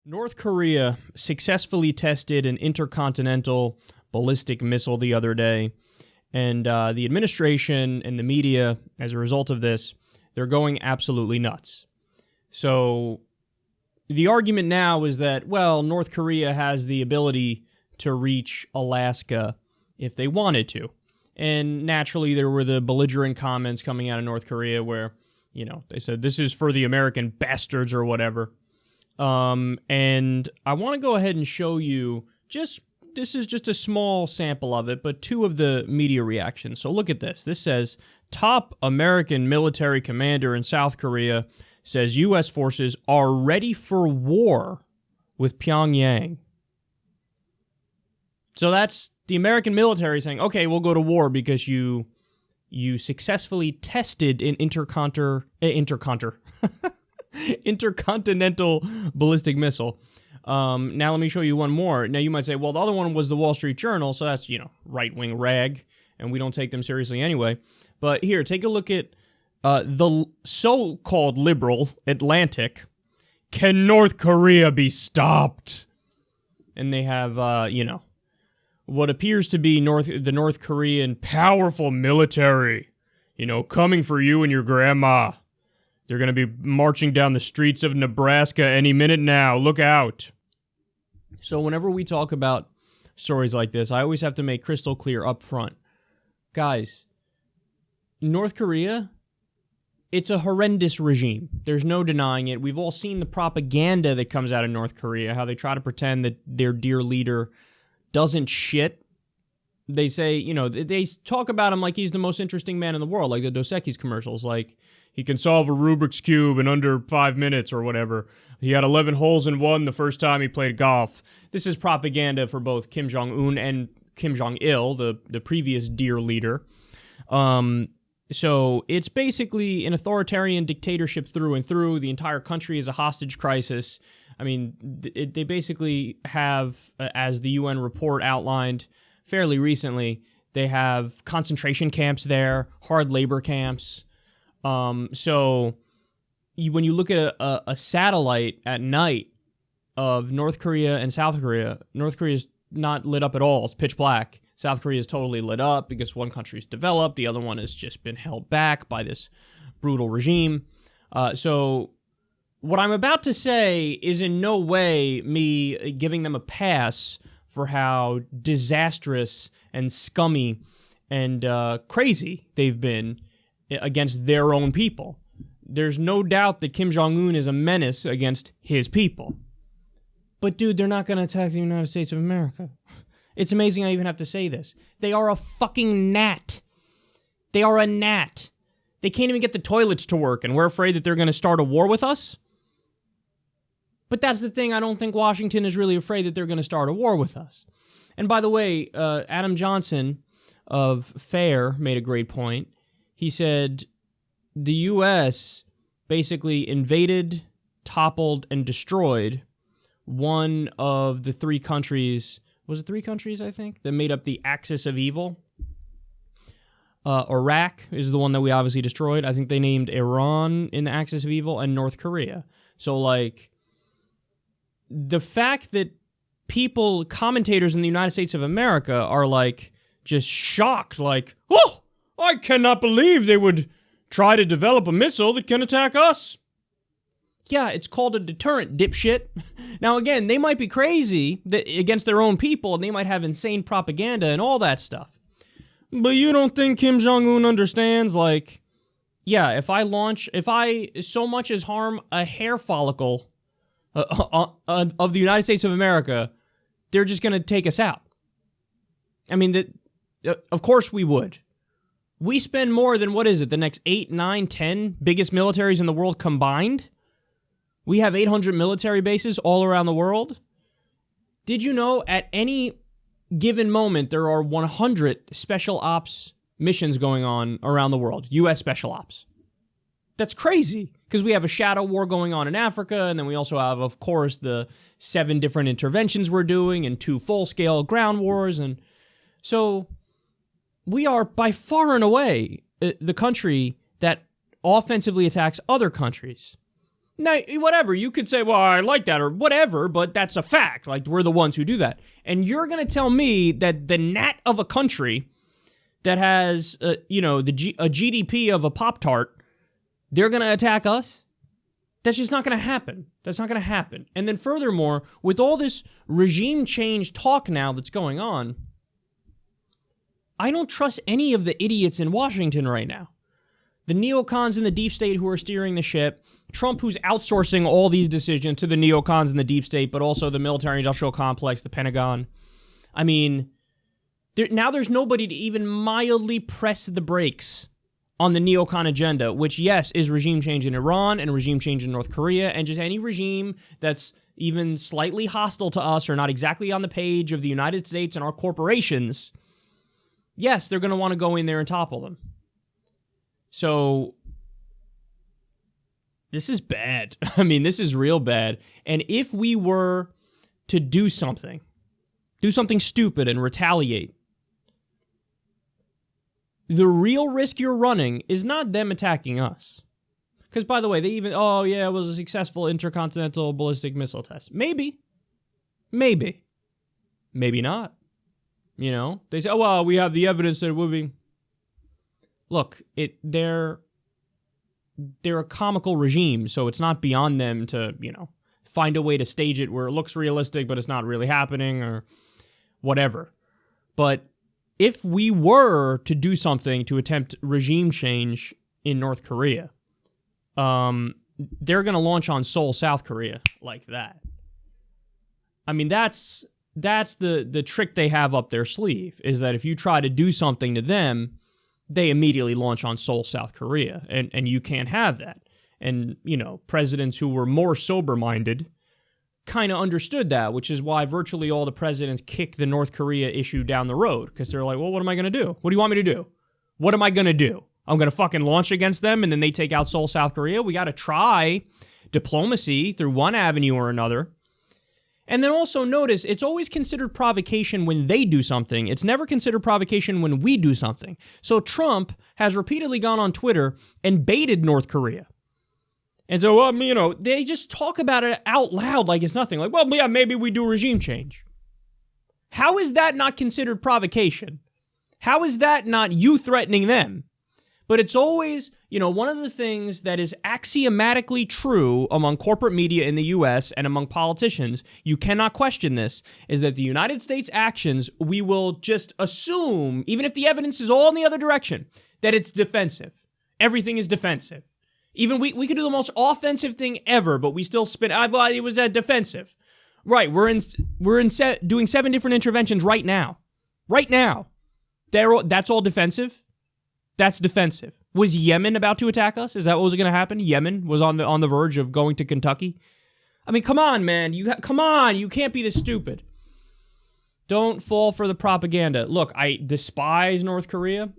North Korea successfully tested an intercontinental ballistic missile the other day, and the administration and the media, as a result of this, they're going absolutely nuts. So the argument now is that, well, North Korea has the ability to reach Alaska if they wanted to. And naturally, there were the belligerent comments coming out of North Korea where, you know, they said, this is for the American bastards or whatever. And I want to go ahead and show you this is just a small sample of it, but two of the media reactions. So look at this. This says, top American military commander in South Korea says U.S. forces are ready for war with Pyongyang. So that's the American military saying, okay, we'll go to war because you successfully tested an intercontinental ballistic missile. Now let me show you one more. Now you might say, well, the other one was the Wall Street Journal, so that's, right-wing rag, and we don't take them seriously anyway. But here, take a look at the so-called liberal Atlantic. Can North Korea be stopped? And they have, what appears to be the North Korean powerful military, coming for you and your grandma. They're going to be marching down the streets of Nebraska any minute now. Look out. So whenever we talk about stories like this, I always have to make crystal clear up front. Guys, North Korea, it's a horrendous regime. There's no denying it. We've all seen the propaganda that comes out of North Korea, how they try to pretend that their dear leader doesn't shit. They say, they talk about him like he's the most interesting man in the world, like the Dos Equis commercials, like he can solve a Rubik's Cube in under 5 minutes or whatever. He had 11 holes in one the first time he played golf. This is propaganda for both Kim Jong-un and Kim Jong-il, the previous dear leader. So it's basically an authoritarian dictatorship through and through. The entire country is a hostage crisis. I mean, they basically have, as the UN report outlined fairly recently, they have concentration camps there, hard labor camps. So when you look at a satellite at night of North Korea and South Korea, North Korea is not lit up at all. It's pitch black. South Korea is totally lit up because one country's developed, the other one has just been held back by this brutal regime. So what I'm about to say is in no way me giving them a pass for how disastrous and scummy and crazy they've been against their own people. There's no doubt that Kim Jong-un is a menace against his people. But dude, they're not going to attack the United States of America. It's amazing I even have to say this. They are a fucking gnat. They are a gnat. They can't even get the toilets to work, and we're afraid that they're going to start a war with us? But that's the thing, I don't think Washington is really afraid that they're going to start a war with us. And by the way, Adam Johnson of FAIR made a great point. He said the U.S. basically invaded, toppled, and destroyed one of the three countries, was it three countries, I think, that made up the axis of evil? Iraq is the one that we obviously destroyed. I think they named Iran in the axis of evil, and North Korea. So, the fact that commentators in the United States of America are, just shocked, oh, I cannot believe they would try to develop a missile that can attack us. Yeah, it's called a deterrent, dipshit. Now, again, they might be crazy against their own people, and they might have insane propaganda and all that stuff. But you don't think Kim Jong-un understands, if I so much as harm a hair follicle of the United States of America, they're just going to take us out. I mean, of course we would. We spend more than, the next 8, 9, 10 biggest militaries in the world combined? We have 800 military bases all around the world. Did you know at any given moment there are 100 special ops missions going on around the world? U.S. special ops. That's crazy, because we have a shadow war going on in Africa, and then we also have, of course, the 7 different interventions we're doing and 2 full-scale ground wars. And so we are by far and away the country that offensively attacks other countries. Now, whatever, you could say, well, I like that or whatever, but that's a fact. Like, we're the ones who do that. And you're going to tell me that the gnat of a country that has, a GDP of a Pop-Tart, they're going to attack us? That's just not going to happen. That's not going to happen. And then furthermore, with all this regime change talk now that's going on, I don't trust any of the idiots in Washington right now. The neocons in the deep state who are steering the ship, Trump who's outsourcing all these decisions to the neocons in the deep state, but also the military-industrial complex, the Pentagon. I mean, now there's nobody to even mildly press the brakes on the neocon agenda, which, yes, is regime change in Iran and regime change in North Korea, and just any regime that's even slightly hostile to us or not exactly on the page of the United States and our corporations, yes, they're going to want to go in there and topple them. So, this is bad. I mean, this is real bad. And if we were to do something stupid and retaliate, the real risk you're running is not them attacking us. Because, by the way, they even, it was a successful intercontinental ballistic missile test. Maybe. Maybe not. You know? They say, we have the evidence that it would be. Look, they're a comical regime, so it's not beyond them to, find a way to stage it where it looks realistic, but it's not really happening or whatever. But if we were to do something to attempt regime change in North Korea, they're going to launch on Seoul, South Korea, like that. I mean, that's the trick they have up their sleeve, is that if you try to do something to them, they immediately launch on Seoul, South Korea, and you can't have that. And, presidents who were more sober-minded kind of understood that, which is why virtually all the presidents kick the North Korea issue down the road, because they're like, well, what am I going to do? What do you want me to do? What am I going to do? I'm going to fucking launch against them, and then they take out Seoul, South Korea? We got to try diplomacy through one avenue or another. And then also notice, it's always considered provocation when they do something. It's never considered provocation when we do something. So Trump has repeatedly gone on Twitter and baited North Korea. And so, they just talk about it out loud like it's nothing. Like, maybe we do regime change. How is that not considered provocation? How is that not you threatening them? But it's always, one of the things that is axiomatically true among corporate media in the U.S. and among politicians, you cannot question this, is that the United States actions, we will just assume, even if the evidence is all in the other direction, that it's defensive. Everything is defensive. Even we could do the most offensive thing ever, but we still spin, it was defensive. Right, we're doing 7 different interventions right now. Right now. That's all defensive? That's defensive. Was Yemen about to attack us? Is that what was going to happen? Yemen was on the verge of going to Kentucky? I mean, come on, man. You can't be this stupid. Don't fall for the propaganda. Look, I despise North Korea.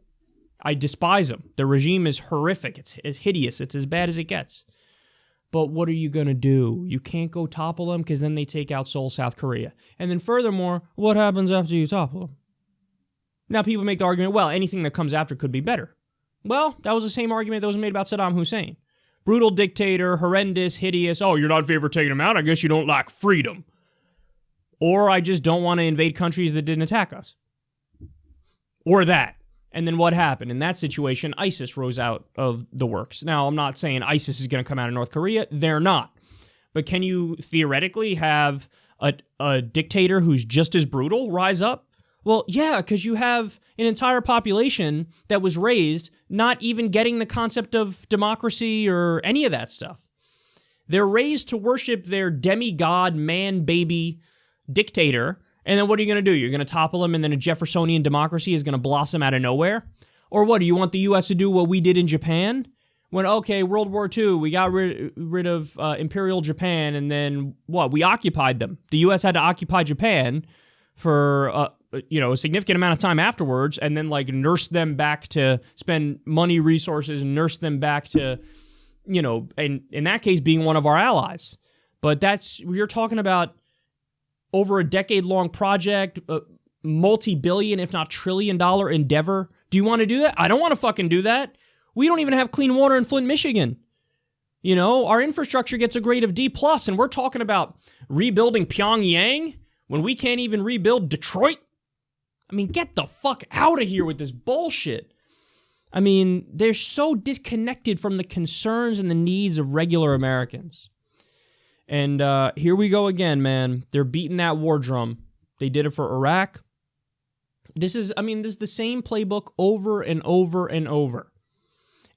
I despise them. The regime is horrific. It's hideous. It's as bad as it gets. But what are you going to do? You can't go topple them because then they take out Seoul, South Korea. And then furthermore, what happens after you topple them? Now people make the argument, anything that comes after could be better. Well, that was the same argument that was made about Saddam Hussein. Brutal dictator, horrendous, hideous. Oh, you're not in favor of taking him out? I guess you don't like freedom. Or I just don't want to invade countries that didn't attack us. Or that. And then what happened? In that situation, ISIS rose out of the works. Now, I'm not saying ISIS is going to come out of North Korea. They're not. But can you theoretically have a dictator who's just as brutal rise up? Well, yeah, because you have an entire population that was raised not even getting the concept of democracy or any of that stuff. They're raised to worship their demigod, man-baby dictator, and then what are you going to do? You're going to topple him, and then a Jeffersonian democracy is going to blossom out of nowhere? Or what, do you want the U.S. to do what we did in Japan? When, World War II, we got rid of Imperial Japan, and then what? We occupied them. The U.S. had to occupy Japan for a significant amount of time afterwards, and then nurse them back to spend money, resources, and nurse them back to, and in that case being one of our allies. But you're talking about over a decade-long project, multi-billion, if not trillion-dollar endeavor. Do you want to do that? I don't want to fucking do that. We don't even have clean water in Flint, Michigan. You know, our infrastructure gets a grade of D+, and we're talking about rebuilding Pyongyang when we can't even rebuild Detroit. I mean, get the fuck out of here with this bullshit. I mean, they're so disconnected from the concerns and the needs of regular Americans. And here we go again, man. They're beating that war drum. They did it for Iraq. This is the same playbook over and over and over.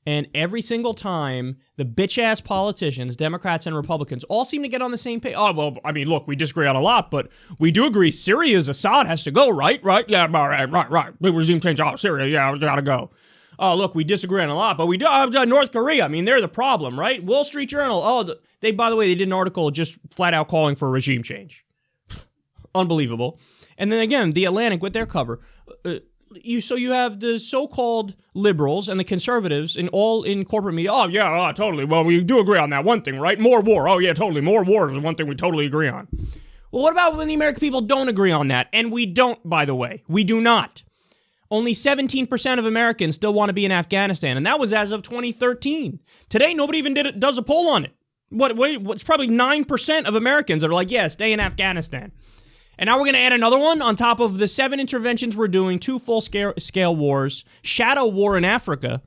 And every single time, the bitch-ass politicians, Democrats and Republicans, all seem to get on the same page. Oh, well, I mean, look, we disagree on a lot, but we do agree Syria's Assad has to go, right? Right? Yeah, right. The regime change. Oh, Syria, yeah, gotta go. Oh, look, we disagree on a lot, but we do. North Korea, I mean, they're the problem, right? Wall Street Journal, by the way, they did an article just flat out calling for a regime change. Unbelievable. And then again, The Atlantic with their cover. You have the so-called liberals and the conservatives in corporate media. Oh, yeah, totally. Well, we do agree on that one thing, right? More war. Oh, yeah, totally. More war is one thing we totally agree on. Well, what about when the American people don't agree on that? And we don't, by the way. We do not. Only 17% of Americans still want to be in Afghanistan, and that was as of 2013. Today, nobody even does a poll on it. What's probably 9% of Americans that are like, yeah, stay in Afghanistan. And now we're going to add another one on top of the 7 interventions we're doing, 2 full-scale wars, shadow war in Africa.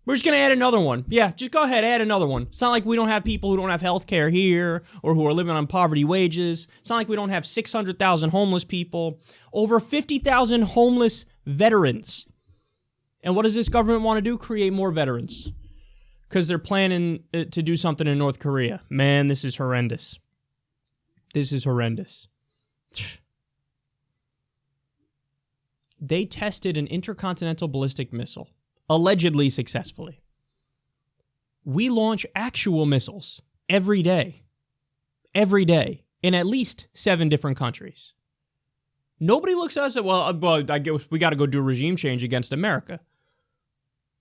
We're just going to add another one. Yeah, just go ahead, add another one. It's not like we don't have people who don't have health care here or who are living on poverty wages. It's not like we don't have 600,000 homeless people, over 50,000 homeless veterans. And what does this government want to do? Create more veterans. Because they're planning to do something in North Korea. Man, this is horrendous. This is horrendous. They tested an intercontinental ballistic missile, allegedly successfully. We launch actual missiles every day, in at least 7 different countries. Nobody looks at us and, well, I guess we got to go do a regime change against America.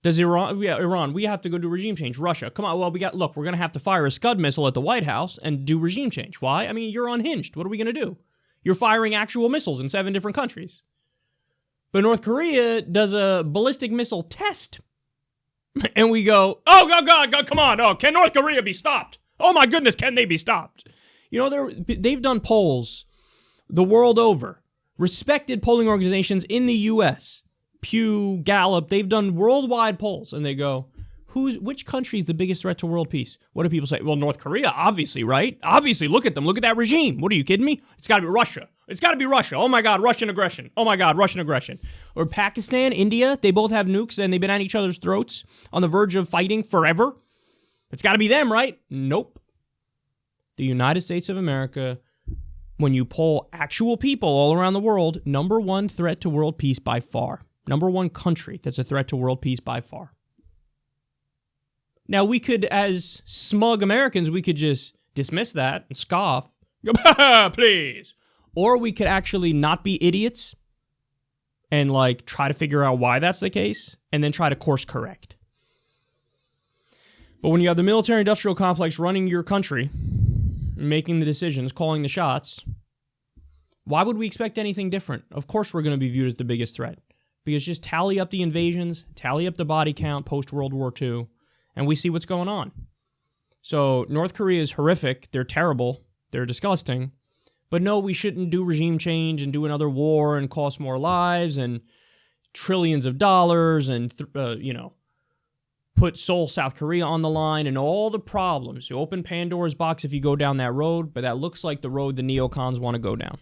Does Iran? Yeah, Iran, we have to go do regime change. Russia, come on, well, we're going to have to fire a Scud missile at the White House and do regime change. Why? I mean, you're unhinged. What are we going to do? You're firing actual missiles in 7 different countries. But North Korea does a ballistic missile test. And we go, oh, God, come on. Oh, can North Korea be stopped? Oh, my goodness, can they be stopped? You know, they've done polls the world over. Respected polling organizations in the U.S., Pew, Gallup, they've done worldwide polls. And they go, which country is the biggest threat to world peace? What do people say? Well, North Korea, obviously, right? Obviously, look at them. Look at that regime. What, are you kidding me? It's got to be Russia. It's got to be Russia. Oh, my God, Russian aggression. Oh, my God, Russian aggression. Or Pakistan, India, they both have nukes and they've been at each other's throats on the verge of fighting forever. It's got to be them, right? Nope. The United States of America, when you poll actual people all around the world, number 1 threat to world peace by far. Number 1 country that's a threat to world peace by far. Now, we could, as smug Americans, we could just dismiss that and scoff. Please. Or we could actually not be idiots and, try to figure out why that's the case and then try to course correct. But when you have the military-industrial complex running your country, making the decisions, calling the shots, why would we expect anything different? Of course we're going to be viewed as the biggest threat. Because just tally up the invasions, tally up the body count post-World War II, and we see what's going on. So North Korea is horrific. They're terrible. They're disgusting. But no, we shouldn't do regime change and do another war and cost more lives and trillions of dollars and, put Seoul, South Korea on the line and all the problems. You open Pandora's box if you go down that road, but that looks like the road the neocons want to go down.